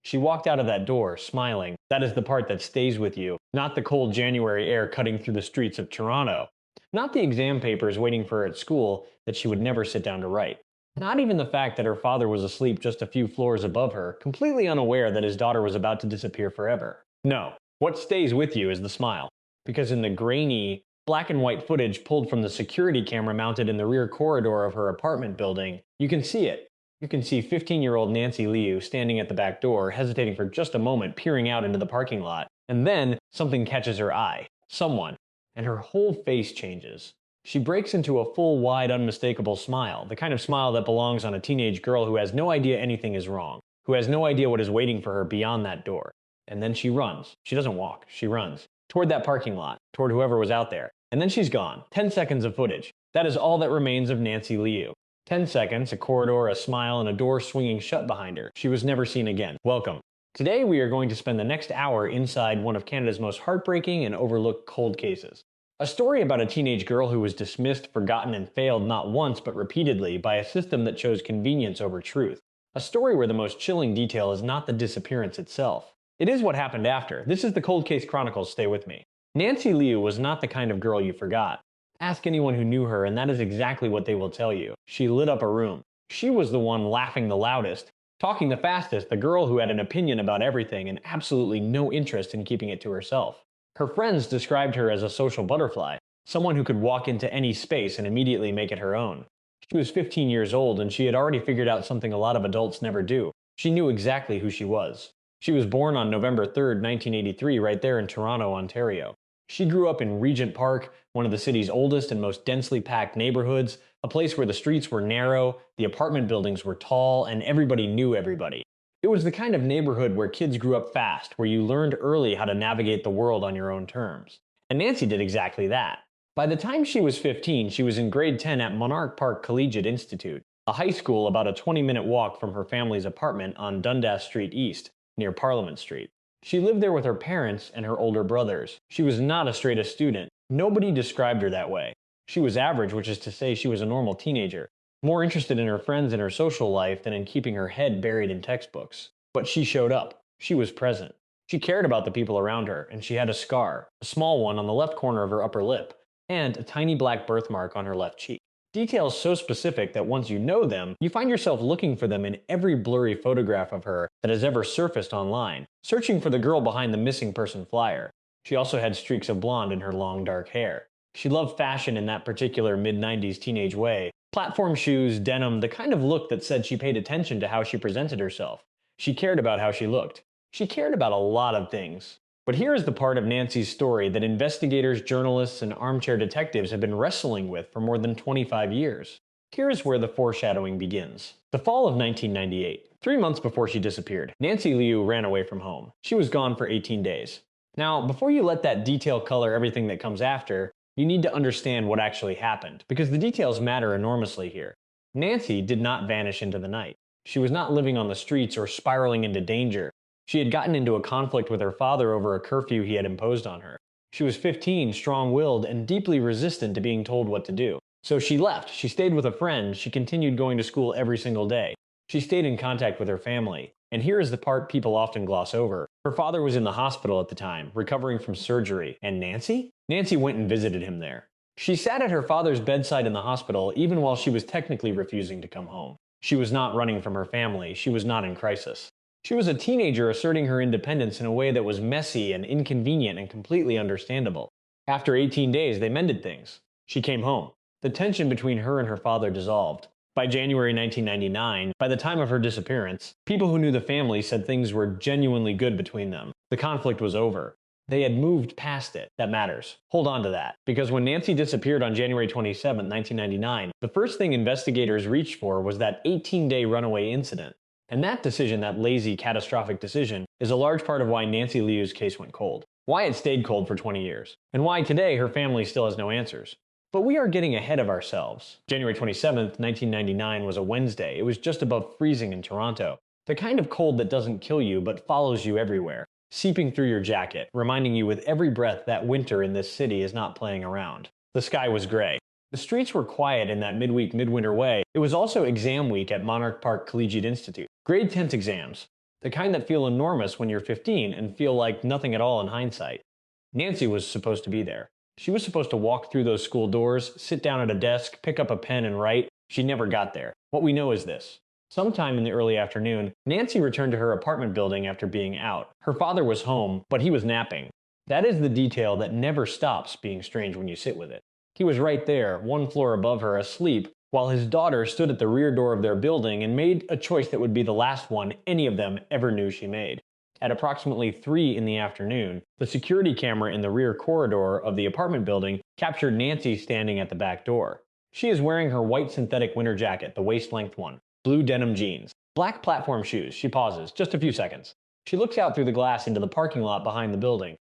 She walked out of that door, smiling. That is the part that stays with you, not the cold January air cutting through the streets of Toronto. Not the exam papers waiting for her at school that she would never sit down to write. Not even the fact that her father was asleep just a few floors above her, completely unaware that his daughter was about to disappear forever. No, what stays with you is the smile. Because in the grainy, black and white footage pulled from the security camera mounted in the rear corridor of her apartment building, you can see it. You can see 15-year-old Nancy Liou standing at the back door, hesitating for just a moment, peering out into the parking lot. And then, something catches her eye. Someone. And her whole face changes. She breaks into a full, wide, unmistakable smile, the kind of smile that belongs on a teenage girl who has no idea anything is wrong, who has no idea what is waiting for her beyond that door. And then she runs. She doesn't walk, she runs. Toward that parking lot, toward whoever was out there. And then she's gone. 10 seconds of footage. That is all that remains of Nancy Liou. 10 seconds, a corridor, a smile, and a door swinging shut behind her. She was never seen again. Welcome. Today we are going to spend the next hour inside one of Canada's most heartbreaking and overlooked cold cases. A story about a teenage girl who was dismissed, forgotten, and failed not once but repeatedly by a system that chose convenience over truth. A story where the most chilling detail is not the disappearance itself. It is what happened after. This is the Cold Case Chronicles. Stay with me. Nancy Liou was not the kind of girl you forgot. Ask anyone who knew her and that is exactly what they will tell you. She lit up a room. She was the one laughing the loudest, talking the fastest, the girl who had an opinion about everything and absolutely no interest in keeping it to herself. Her friends described her as a social butterfly, someone who could walk into any space and immediately make it her own. She was 15 years old and she had already figured out something a lot of adults never do. She knew exactly who she was. She was born on November 3rd, 1983, right there in Toronto, Ontario. She grew up in Regent Park, one of the city's oldest and most densely packed neighborhoods, a place where the streets were narrow, the apartment buildings were tall, and everybody knew everybody. It was the kind of neighborhood where kids grew up fast, where you learned early how to navigate the world on your own terms. And Nancy did exactly that. By the time she was 15, she was in grade 10 at Monarch Park Collegiate Institute, a high school about a 20-minute walk from her family's apartment on Dundas Street East, near Parliament Street. She lived there with her parents and her older brothers. She was not a straight A student. Nobody described her that way. She was average, which is to say she was a normal teenager, more interested in her friends and her social life than in keeping her head buried in textbooks. But she showed up. She was present. She cared about the people around her, and she had a scar, a small one on the left corner of her upper lip, and a tiny black birthmark on her left cheek. Details so specific that once you know them, you find yourself looking for them in every blurry photograph of her that has ever surfaced online, searching for the girl behind the missing person flyer. She also had streaks of blonde in her long dark hair. She loved fashion in that particular mid-90s teenage way. Platform shoes, denim, the kind of look that said she paid attention to how she presented herself. She cared about how she looked. She cared about a lot of things. But here is the part of Nancy's story that investigators, journalists, and armchair detectives have been wrestling with for more than 25 years. Here is where the foreshadowing begins. The fall of 1998. 3 months before she disappeared, Nancy Liou ran away from home. She was gone for 18 days. Now, before you let that detail color everything that comes after, you need to understand what actually happened, because the details matter enormously here. Nancy did not vanish into the night. She was not living on the streets or spiraling into danger. She had gotten into a conflict with her father over a curfew he had imposed on her. She was 15, strong-willed, and deeply resistant to being told what to do. So she left. She stayed with a friend. She continued going to school every single day. She stayed in contact with her family. And here is the part people often gloss over. Her father was in the hospital at the time, recovering from surgery. And Nancy? Nancy went and visited him there. She sat at her father's bedside in the hospital even while she was technically refusing to come home. She was not running from her family. She was not in crisis. She was a teenager asserting her independence in a way that was messy and inconvenient and completely understandable. After 18 days, they mended things. She came home. The tension between her and her father dissolved. By January 1999, by the time of her disappearance, people who knew the family said things were genuinely good between them. The conflict was over. They had moved past it. That matters. Hold on to that. Because when Nancy disappeared on January 27, 1999, the first thing investigators reached for was that 18-day runaway incident. And that decision, that lazy, catastrophic decision, is a large part of why Nancy Liou's case went cold. Why it stayed cold for 20 years. And why today her family still has no answers. But we are getting ahead of ourselves. January 27th, 1999 was a Wednesday. It was just above freezing in Toronto. The kind of cold that doesn't kill you but follows you everywhere, seeping through your jacket, reminding you with every breath that winter in this city is not playing around. The sky was gray. The streets were quiet in that midweek, midwinter way. It was also exam week at Monarch Park Collegiate Institute. Grade 10th exams. The kind that feel enormous when you're 15 and feel like nothing at all in hindsight. Nancy was supposed to be there. She was supposed to walk through those school doors, sit down at a desk, pick up a pen and write. She never got there. What we know is this. Sometime in the early afternoon, Nancy returned to her apartment building after being out. Her father was home, but he was napping. That is the detail that never stops being strange when you sit with it. He was right there, one floor above her, asleep, while his daughter stood at the rear door of their building and made a choice that would be the last one any of them ever knew she made. At approximately 3 in the afternoon, the security camera in the rear corridor of the apartment building captured Nancy standing at the back door. She is wearing her white synthetic winter jacket, the waist-length one, blue denim jeans, black platform shoes. She pauses, just a few seconds. She looks out through the glass into the parking lot behind the building.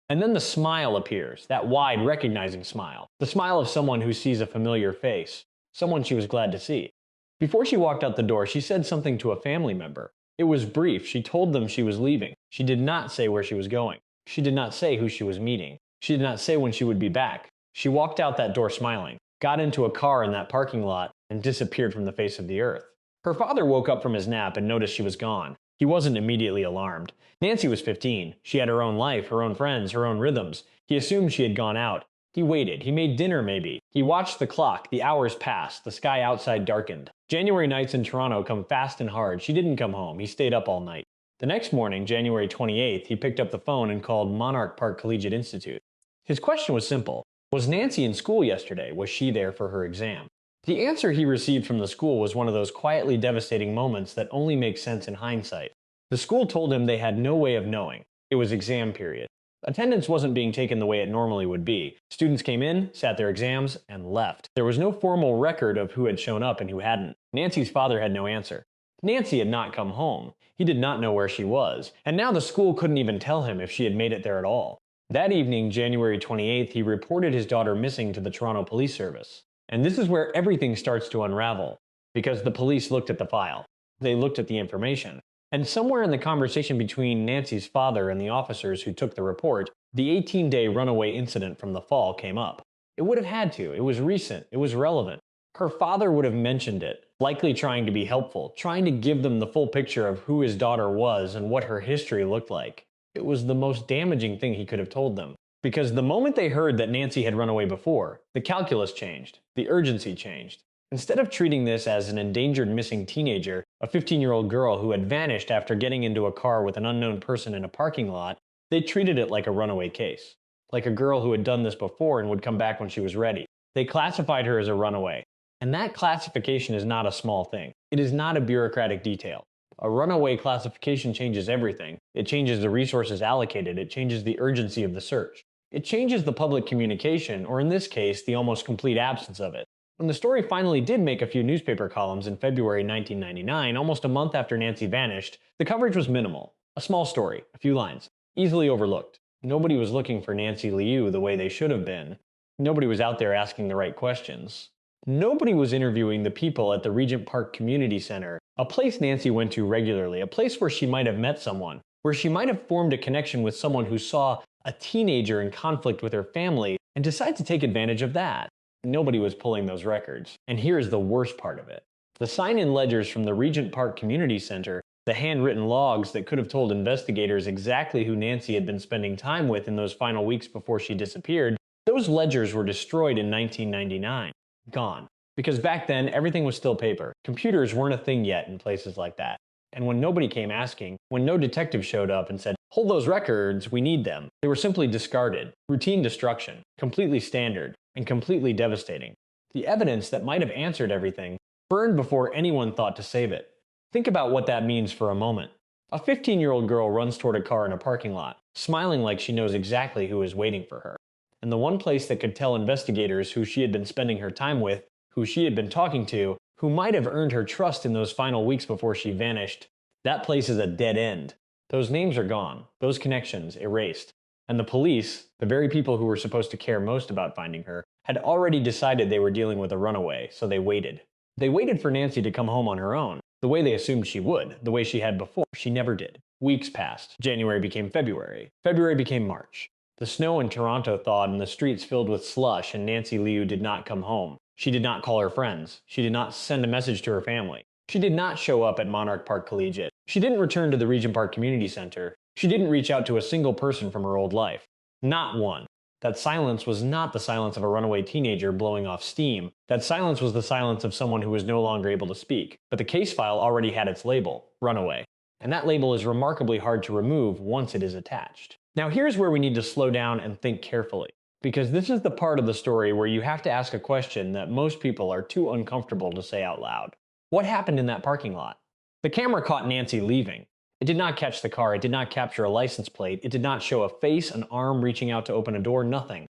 And then the smile appears, that wide, recognizing smile. The smile of someone who sees a familiar face, someone she was glad to see. Before she walked out the door, she said something to a family member. It was brief. She told them she was leaving. She did not say where she was going. She did not say who she was meeting. She did not say when she would be back. She walked out that door smiling, got into a car in that parking lot, and disappeared from the face of the earth. Her father woke up from his nap and noticed she was gone. He wasn't immediately alarmed. Nancy was 15. She had her own life, her own friends, her own rhythms. He assumed she had gone out. He waited. He made dinner maybe. He watched the clock. The hours passed. The sky outside darkened. January nights in Toronto come fast and hard. She didn't come home. He stayed up all night. The next morning, January 28th, he picked up the phone and called Monarch Park Collegiate Institute. His question was simple. Was Nancy in school yesterday? Was she there for her exam? The answer he received from the school was one of those quietly devastating moments that only make sense in hindsight. The school told him they had no way of knowing. It was exam period. Attendance wasn't being taken the way it normally would be. Students came in, sat their exams, and left. There was no formal record of who had shown up and who hadn't. Nancy's father had no answer. Nancy had not come home. He did not know where she was, and now the school couldn't even tell him if she had made it there at all. That evening, January 28th, he reported his daughter missing to the Toronto Police Service. And this is where everything starts to unravel, because the police looked at the file. They looked at the information. And somewhere in the conversation between Nancy's father and the officers who took the report, the 18-day runaway incident from the fall came up. It would have had to. It was recent. It was relevant. Her father would have mentioned it, likely trying to be helpful, trying to give them the full picture of who his daughter was and what her history looked like. It was the most damaging thing he could have told them. Because the moment they heard that Nancy had run away before, the calculus changed. The urgency changed. Instead of treating this as an endangered missing teenager, a 15-year-old girl who had vanished after getting into a car with an unknown person in a parking lot, they treated it like a runaway case. Like a girl who had done this before and would come back when she was ready. They classified her as a runaway. And that classification is not a small thing. It is not a bureaucratic detail. A runaway classification changes everything. It changes the resources allocated. It changes the urgency of the search. It changes the public communication, or in this case, the almost complete absence of it. When the story finally did make a few newspaper columns in February 1999, almost a month after Nancy vanished, the coverage was minimal. A small story, a few lines, easily overlooked. Nobody was looking for Nancy Liou the way they should have been. Nobody was out there asking the right questions. Nobody was interviewing the people at the Regent Park Community Center, a place Nancy went to regularly, a place where she might have met someone, where she might have formed a connection with someone who saw a teenager in conflict with her family and decided to take advantage of that. Nobody was pulling those records. And here's the worst part of it. The sign-in ledgers from the Regent Park Community Center, the handwritten logs that could have told investigators exactly who Nancy had been spending time with in those final weeks before she disappeared, those ledgers were destroyed in 1999. Gone. Because back then, everything was still paper. Computers weren't a thing yet in places like that. And when nobody came asking, when no detective showed up and said, "Hold those records, we need them," they were simply discarded. Routine destruction. Completely standard. And completely devastating. The evidence that might have answered everything burned before anyone thought to save it. Think about what that means for a moment. A 15-year-old girl runs toward a car in a parking lot, smiling like she knows exactly who is waiting for her. And the one place that could tell investigators who she had been spending her time with, who she had been talking to, who might have earned her trust in those final weeks before she vanished, that place is a dead end. Those names are gone, those connections erased. And the police, the very people who were supposed to care most about finding her, had already decided they were dealing with a runaway, so they waited. They waited for Nancy to come home on her own, the way they assumed she would, the way she had before. She never did. Weeks passed. January became February. February became March. The snow in Toronto thawed and the streets filled with slush, and Nancy Liou did not come home. She did not call her friends. She did not send a message to her family. She did not show up at Monarch Park Collegiate. She didn't return to the Regent Park Community Center. She didn't reach out to a single person from her old life. Not one. That silence was not the silence of a runaway teenager blowing off steam. That silence was the silence of someone who was no longer able to speak. But the case file already had its label, runaway. And that label is remarkably hard to remove once it is attached. Now here's where we need to slow down and think carefully, because this is the part of the story where you have to ask a question that most people are too uncomfortable to say out loud. What happened in that parking lot? The camera caught Nancy leaving. It did not catch the car, it did not capture a license plate, it did not show a face, an arm reaching out to open a door, nothing.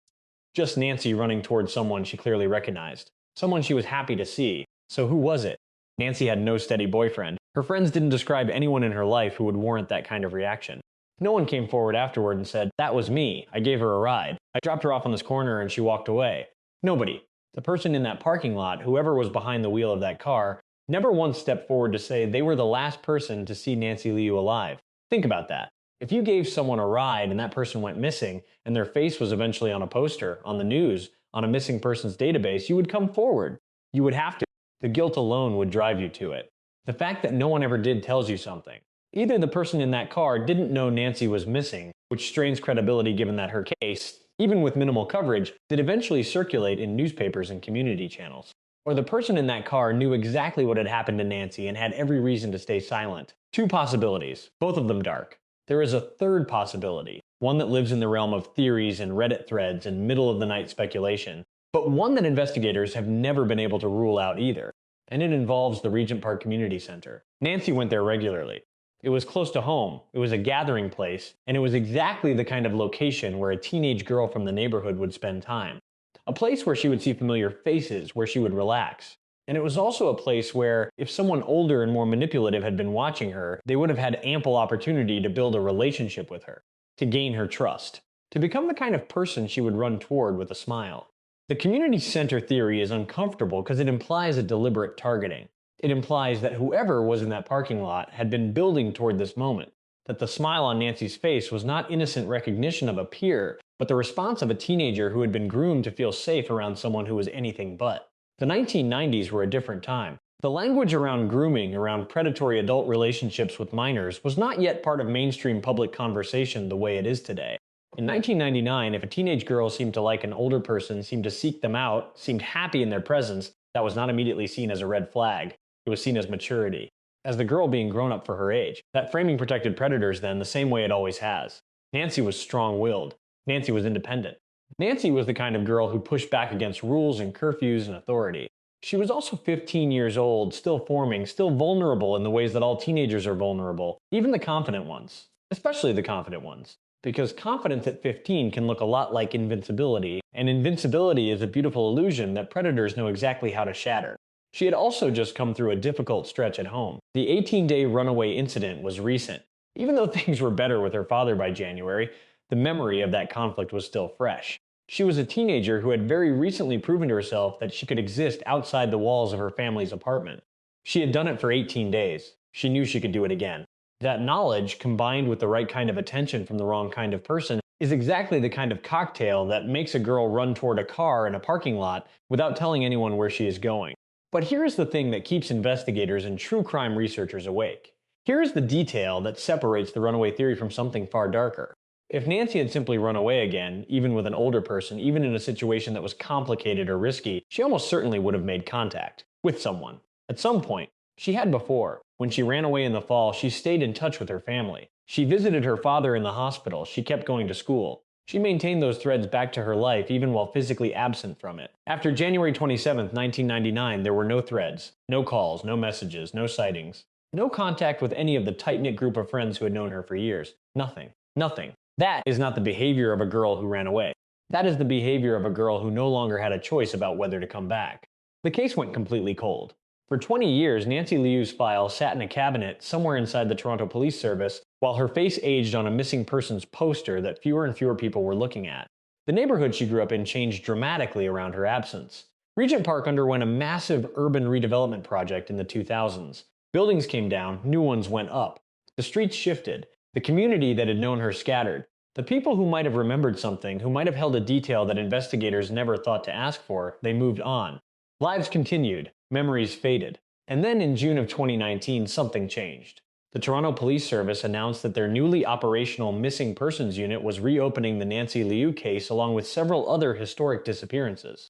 Just Nancy running towards someone she clearly recognized. Someone she was happy to see. So who was it? Nancy had no steady boyfriend. Her friends didn't describe anyone in her life who would warrant that kind of reaction. No one came forward afterward and said, "That was me, I gave her a ride. I dropped her off on this corner and she walked away." Nobody. The person in that parking lot, whoever was behind the wheel of that car, never once stepped forward to say they were the last person to see Nancy Liou alive. Think about that. If you gave someone a ride and that person went missing, and their face was eventually on a poster, on the news, on a missing persons database, you would come forward. You would have to. The guilt alone would drive you to it. The fact that no one ever did tells you something. Either the person in that car didn't know Nancy was missing, which strains credibility given that her case, even with minimal coverage, did eventually circulate in newspapers and community channels. Or the person in that car knew exactly what had happened to Nancy and had every reason to stay silent. Two possibilities, both of them dark. There is a third possibility, one that lives in the realm of theories and Reddit threads and middle-of-the-night speculation, but one that investigators have never been able to rule out either, and it involves the Regent Park Community Center. Nancy went there regularly. It was close to home, it was a gathering place, and it was exactly the kind of location where a teenage girl from the neighborhood would spend time. A place where she would see familiar faces, where she would relax. And it was also a place where, if someone older and more manipulative had been watching her, they would have had ample opportunity to build a relationship with her, to gain her trust, to become the kind of person she would run toward with a smile. The community center theory is uncomfortable because it implies a deliberate targeting. It implies that whoever was in that parking lot had been building toward this moment, that the smile on Nancy's face was not innocent recognition of a peer, but the response of a teenager who had been groomed to feel safe around someone who was anything but. The 1990s were a different time. The language around grooming, around predatory adult relationships with minors, was not yet part of mainstream public conversation the way it is today. In 1999, if a teenage girl seemed to like an older person, seemed to seek them out, seemed happy in their presence, that was not immediately seen as a red flag. It was seen as maturity, as the girl being grown up for her age. That framing protected predators then the same way it always has. Nancy was strong-willed. Nancy was independent. Nancy was the kind of girl who pushed back against rules and curfews and authority. She was also 15 years old, still forming, still vulnerable in the ways that all teenagers are vulnerable, even the confident ones, especially the confident ones. Because confidence at 15 can look a lot like invincibility, and invincibility is a beautiful illusion that predators know exactly how to shatter. She had also just come through a difficult stretch at home. The 18-day runaway incident was recent. Even though things were better with her father by January, the memory of that conflict was still fresh. She was a teenager who had very recently proven to herself that she could exist outside the walls of her family's apartment. She had done it for 18 days. She knew she could do it again. That knowledge, combined with the right kind of attention from the wrong kind of person, is exactly the kind of cocktail that makes a girl run toward a car in a parking lot without telling anyone where she is going. But here's the thing that keeps investigators and true crime researchers awake. Here's the detail that separates the runaway theory from something far darker. If Nancy had simply run away again, even with an older person, even in a situation that was complicated or risky, she almost certainly would have made contact with someone. At some point. She had before. When she ran away in the fall, she stayed in touch with her family. She visited her father in the hospital. She kept going to school. She maintained those threads back to her life even while physically absent from it. After January 27, 1999, there were no threads, no calls, no messages, no sightings. No contact with any of the tight-knit group of friends who had known her for years. Nothing. Nothing. That is not the behavior of a girl who ran away. That is the behavior of a girl who no longer had a choice about whether to come back. The case went completely cold. For 20 years, Nancy Liu's file sat in a cabinet somewhere inside the Toronto Police Service while her face aged on a missing persons poster that fewer and fewer people were looking at. The neighborhood she grew up in changed dramatically around her absence. Regent Park underwent a massive urban redevelopment project in the 2000s. Buildings came down, new ones went up. The streets shifted. The community that had known her scattered. The people who might have remembered something, who might have held a detail that investigators never thought to ask for, they moved on. Lives continued. Memories faded. And then in June of 2019, something changed. The Toronto Police Service announced that their newly operational missing persons unit was reopening the Nancy Liu case along with several other historic disappearances.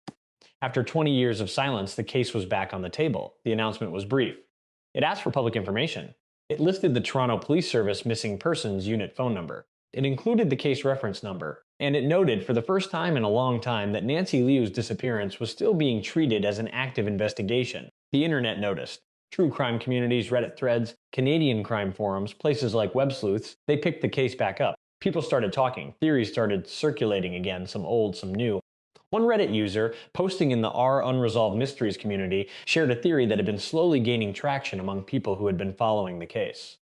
After 20 years of silence, the case was back on the table. The announcement was brief. It asked for public information. It listed the Toronto Police Service missing persons unit phone number. It included the case reference number, and it noted for the first time in a long time that Nancy Liu's disappearance was still being treated as an active investigation. The internet noticed. True crime communities, Reddit threads, Canadian crime forums, places like Web Sleuths, they picked the case back up. People started talking, theories started circulating again, some old, some new. One Reddit user, posting in the R Unresolved Mysteries community, shared a theory that had been slowly gaining traction among people who had been following the case.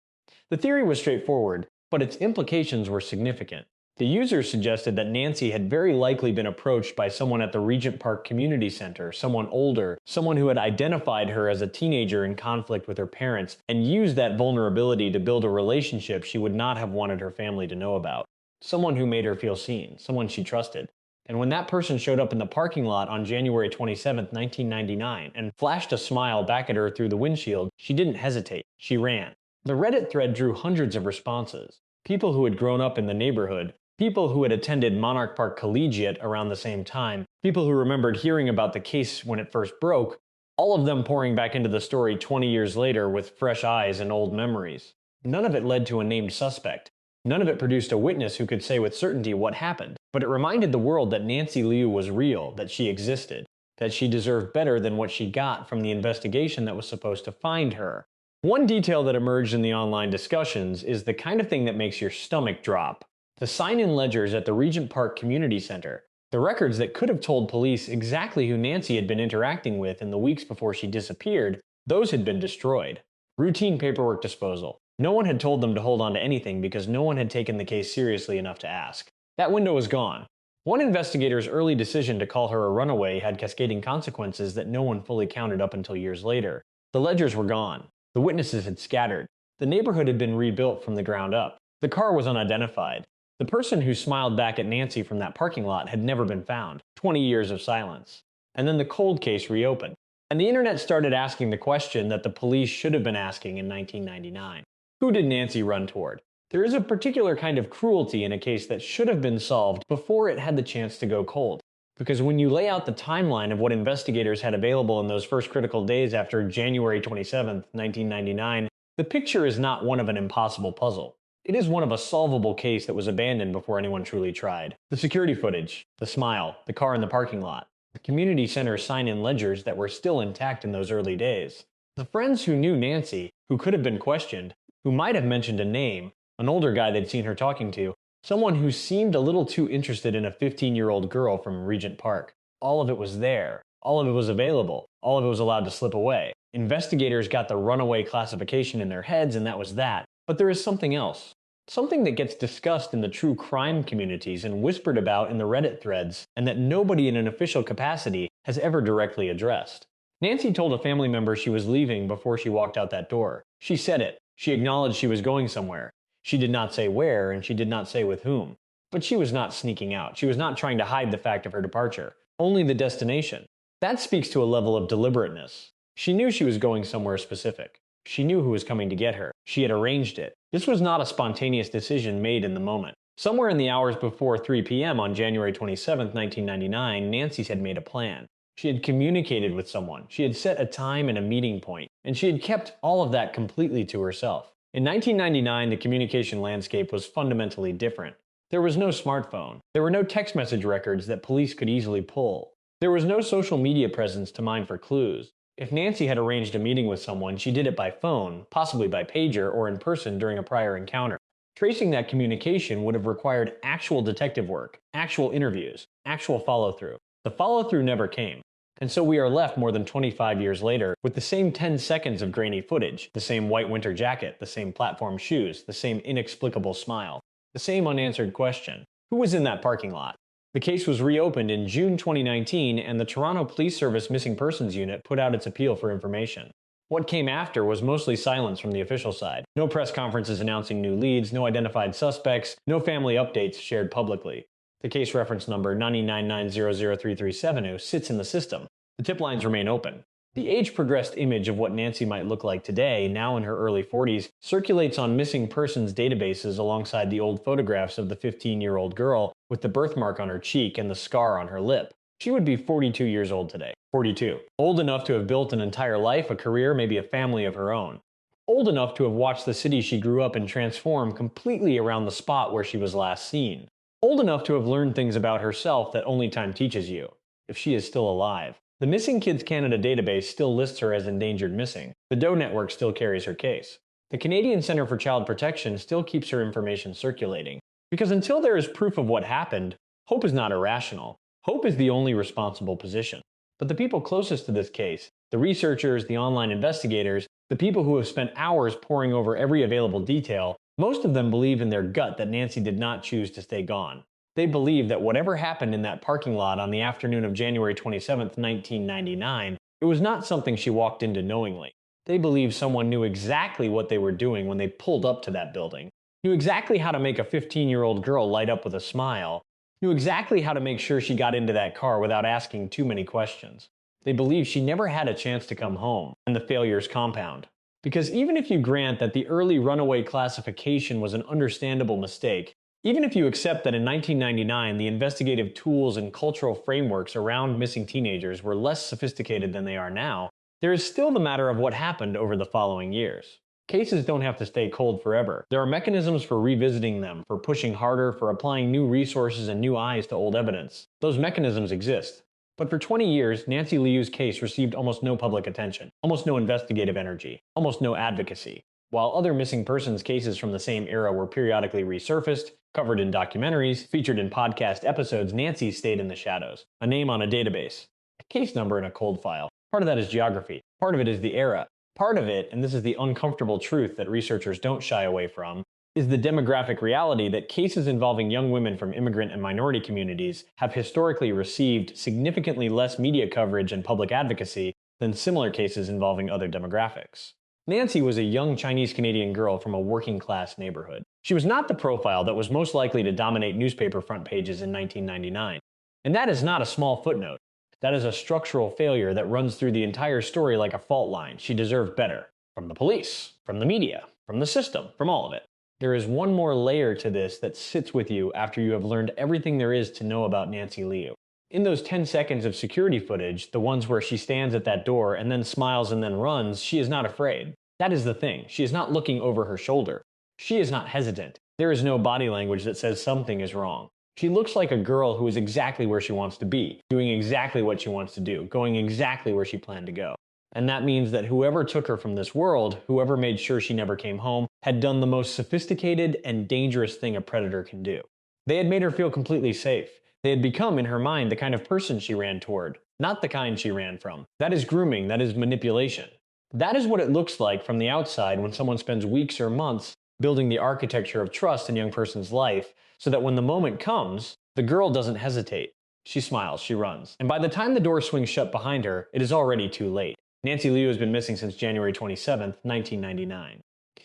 The theory was straightforward, but its implications were significant. The user suggested that Nancy had very likely been approached by someone at the Regent Park Community Center, someone older, someone who had identified her as a teenager in conflict with her parents, and used that vulnerability to build a relationship she would not have wanted her family to know about. Someone who made her feel seen, someone she trusted. And when that person showed up in the parking lot on January 27, 1999, and flashed a smile back at her through the windshield, she didn't hesitate. She ran. The Reddit thread drew hundreds of responses. People who had grown up in the neighborhood, people who had attended Monarch Park Collegiate around the same time, people who remembered hearing about the case when it first broke, all of them pouring back into the story 20 years later with fresh eyes and old memories. None of it led to a named suspect. None of it produced a witness who could say with certainty what happened, but it reminded the world that Nancy Liu was real, that she existed, that she deserved better than what she got from the investigation that was supposed to find her. One detail that emerged in the online discussions is the kind of thing that makes your stomach drop. The sign-in ledgers at the Regent Park Community Center, the records that could have told police exactly who Nancy had been interacting with in the weeks before she disappeared, those had been destroyed. Routine paperwork disposal. No one had told them to hold on to anything because no one had taken the case seriously enough to ask. That window was gone. One investigator's early decision to call her a runaway had cascading consequences that no one fully counted up until years later. The ledgers were gone. The witnesses had scattered. The neighborhood had been rebuilt from the ground up. The car was unidentified. The person who smiled back at Nancy from that parking lot had never been found. 20 years of silence. And then the cold case reopened. And the internet started asking the question that the police should have been asking in 1999. Who did Nancy run toward? There is a particular kind of cruelty in a case that should have been solved before it had the chance to go cold. Because when you lay out the timeline of what investigators had available in those first critical days after January 27, 1999, the picture is not one of an impossible puzzle. It is one of a solvable case that was abandoned before anyone truly tried. The security footage, the smile, the car in the parking lot, the community center sign-in ledgers that were still intact in those early days. The friends who knew Nancy, who could have been questioned, who might have mentioned a name, an older guy they'd seen her talking to, someone who seemed a little too interested in a 15-year-old girl from Regent Park. All of it was there. All of it was available. All of it was allowed to slip away. Investigators got the runaway classification in their heads, and that was that. But there is something else. Something that gets discussed in the true crime communities and whispered about in the Reddit threads, and that nobody in an official capacity has ever directly addressed. Nancy told a family member she was leaving before she walked out that door. She said it. She acknowledged she was going somewhere. She did not say where, and she did not say with whom. But she was not sneaking out. She was not trying to hide the fact of her departure. Only the destination. That speaks to a level of deliberateness. She knew she was going somewhere specific. She knew who was coming to get her. She had arranged it. This was not a spontaneous decision made in the moment. Somewhere in the hours before 3 p.m. on January 27, 1999, Nancy had made a plan. She had communicated with someone. She had set a time and a meeting point, and she had kept all of that completely to herself. In 1999, the communication landscape was fundamentally different. There was no smartphone. There were no text message records that police could easily pull. There was no social media presence to mine for clues. If Nancy had arranged a meeting with someone, she did it by phone, possibly by pager, or in person during a prior encounter. Tracing that communication would have required actual detective work, actual interviews, actual follow-through. The follow-through never came. And so we are left more than 25 years later with the same 10 seconds of grainy footage, the same white winter jacket, the same platform shoes, the same inexplicable smile, the same unanswered question. Who was in that parking lot? The case was reopened in June 2019, and the Toronto Police Service Missing Persons Unit put out its appeal for information. What came after was mostly silence from the official side. No press conferences announcing new leads, no identified suspects, no family updates shared publicly. The case reference number 999003370 sits in the system. The tip lines remain open. The age-progressed image of what Nancy might look like today, now in her early 40s, circulates on missing persons databases alongside the old photographs of the 15-year-old girl with the birthmark on her cheek and the scar on her lip. She would be 42 years old today. 42. Old enough to have built an entire life, a career, maybe a family of her own. Old enough to have watched the city she grew up in transform completely around the spot where she was last seen. Old enough to have learned things about herself that only time teaches you, if she is still alive. The Missing Kids Canada database still lists her as endangered missing. The Doe Network still carries her case. The Canadian Centre for Child Protection still keeps her information circulating. Because until there is proof of what happened, hope is not irrational. Hope is the only responsible position. But the people closest to this case, the researchers, the online investigators, the people who have spent hours poring over every available detail, most of them believe in their gut that Nancy did not choose to stay gone. They believe that whatever happened in that parking lot on the afternoon of January 27, 1999, it was not something she walked into knowingly. They believe someone knew exactly what they were doing when they pulled up to that building, knew exactly how to make a 15-year-old girl light up with a smile, knew exactly how to make sure she got into that car without asking too many questions. They believe she never had a chance to come home, and the failures compound. Because even if you grant that the early runaway classification was an understandable mistake, even if you accept that in 1999 the investigative tools and cultural frameworks around missing teenagers were less sophisticated than they are now, there is still the matter of what happened over the following years. Cases don't have to stay cold forever. There are mechanisms for revisiting them, for pushing harder, for applying new resources and new eyes to old evidence. Those mechanisms exist. But for 20 years, Nancy Liu's case received almost no public attention, almost no investigative energy, almost no advocacy. While other missing persons cases from the same era were periodically resurfaced, covered in documentaries, featured in podcast episodes, Nancy stayed in the shadows. A name on a database. A case number in a cold file. Part of that is geography. Part of it is the era. Part of it, and this is the uncomfortable truth that researchers don't shy away from, is the demographic reality that cases involving young women from immigrant and minority communities have historically received significantly less media coverage and public advocacy than similar cases involving other demographics. Nancy was a young Chinese-Canadian girl from a working-class neighborhood. She was not the profile that was most likely to dominate newspaper front pages in 1999. And that is not a small footnote. That is a structural failure that runs through the entire story like a fault line. She deserved better. From the police, from the media, from the system, from all of it. There is one more layer to this that sits with you after you have learned everything there is to know about Nancy Liu. In those 10 seconds of security footage, the ones where she stands at that door and then smiles and then runs, she is not afraid. That is the thing. She is not looking over her shoulder. She is not hesitant. There is no body language that says something is wrong. She looks like a girl who is exactly where she wants to be, doing exactly what she wants to do, going exactly where she planned to go. And that means that whoever took her from this world, whoever made sure she never came home, had done the most sophisticated and dangerous thing a predator can do. They had made her feel completely safe. They had become, in her mind, the kind of person she ran toward, not the kind she ran from. That is grooming, that is manipulation. That is what it looks like from the outside when someone spends weeks or months building the architecture of trust in a young person's life, so that when the moment comes, the girl doesn't hesitate. She smiles, she runs. And by the time the door swings shut behind her, it is already too late. Nancy Liu has been missing since January 27, 1999.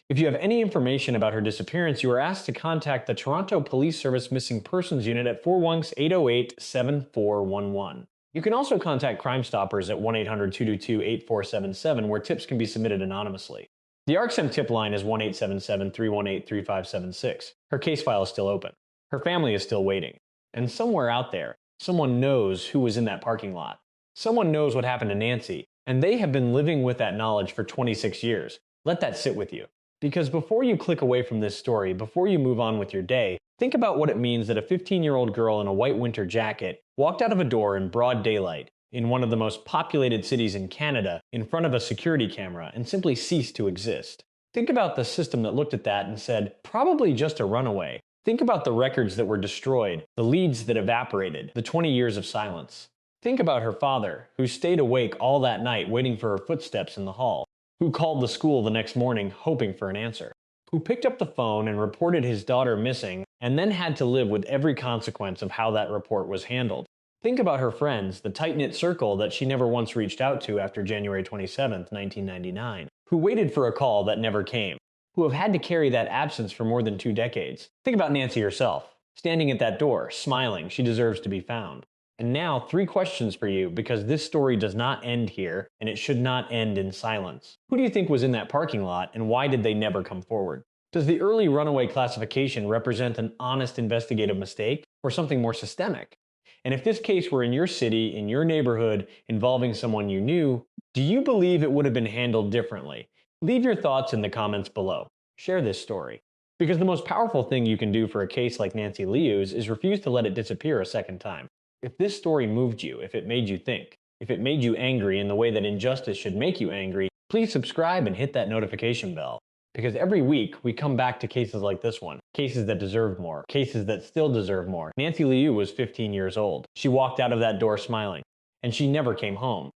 If you have any information about her disappearance, you are asked to contact the Toronto Police Service Missing Persons Unit at 418-808-7411. You can also contact Crime Stoppers at 1-800-222-8477, where tips can be submitted anonymously. The ArcSim tip line is 1-877-318-3576. Her case file is still open. Her family is still waiting. And somewhere out there, someone knows who was in that parking lot. Someone knows what happened to Nancy, and they have been living with that knowledge for 26 years. Let that sit with you. Because before you click away from this story, before you move on with your day, think about what it means that a 15-year-old girl in a white winter jacket walked out of a door in broad daylight in one of the most populated cities in Canada in front of a security camera and simply ceased to exist. Think about the system that looked at that and said, probably just a runaway. Think about the records that were destroyed, the leads that evaporated, the 20 years of silence. Think about her father, who stayed awake all that night waiting for her footsteps in the hall, who called the school the next morning hoping for an answer, who picked up the phone and reported his daughter missing and then had to live with every consequence of how that report was handled. Think about her friends, the tight-knit circle that she never once reached out to after January 27, 1999, who waited for a call that never came, who have had to carry that absence for more than 2 decades. Think about Nancy herself, standing at that door, smiling, she deserves to be found. And now, 3 questions for you because this story does not end here and it should not end in silence. Who do you think was in that parking lot and why did they never come forward? Does the early runaway classification represent an honest investigative mistake or something more systemic? And if this case were in your city, in your neighborhood, involving someone you knew, do you believe it would have been handled differently? Leave your thoughts in the comments below. Share this story. Because the most powerful thing you can do for a case like Nancy Liu's is refuse to let it disappear a second time. If this story moved you, if it made you think, if it made you angry in the way that injustice should make you angry, please subscribe and hit that notification bell. Because every week we come back to cases like this one, cases that deserved more, cases that still deserve more. Nancy Liu was 15 years old. She walked out of that door smiling, and she never came home.